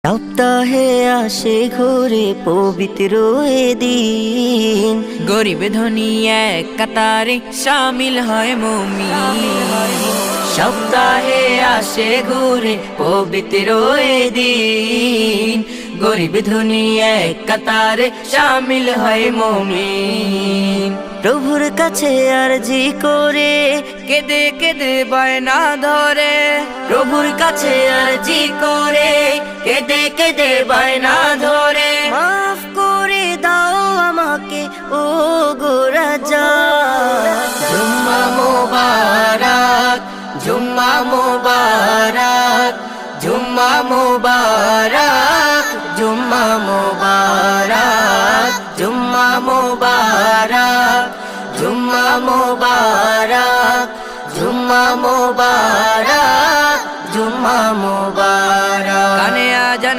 সপ্তাহে আসে ঘুরে পবিত্র এ দিন, গরিব ধনী এক কাতারে শামিল হয় মুমিন। সপ্তাহে আসে ঘুরে পবিত্র এ দিন, গরিব ধনী এক কাতারে শামিল হয় মুমিন। প্রভুর কাছে আরজি করে কেঁদে কেঁদে বায়না ধরে, প্রভুর কাছে আরজি করে কেঁদে কেঁদে বায়না ধরে, মাফ করে দাও আমাকে ও গো রাজা। জুম্মা মোবারক, জুম্মা মোবারক, জুম্মা মোবারক, জুম্মা মোবারক, জুম্মা মোবারক, জুম্মা মোবারক, জুম্মা মোবারক, জুম্মা মোবারক।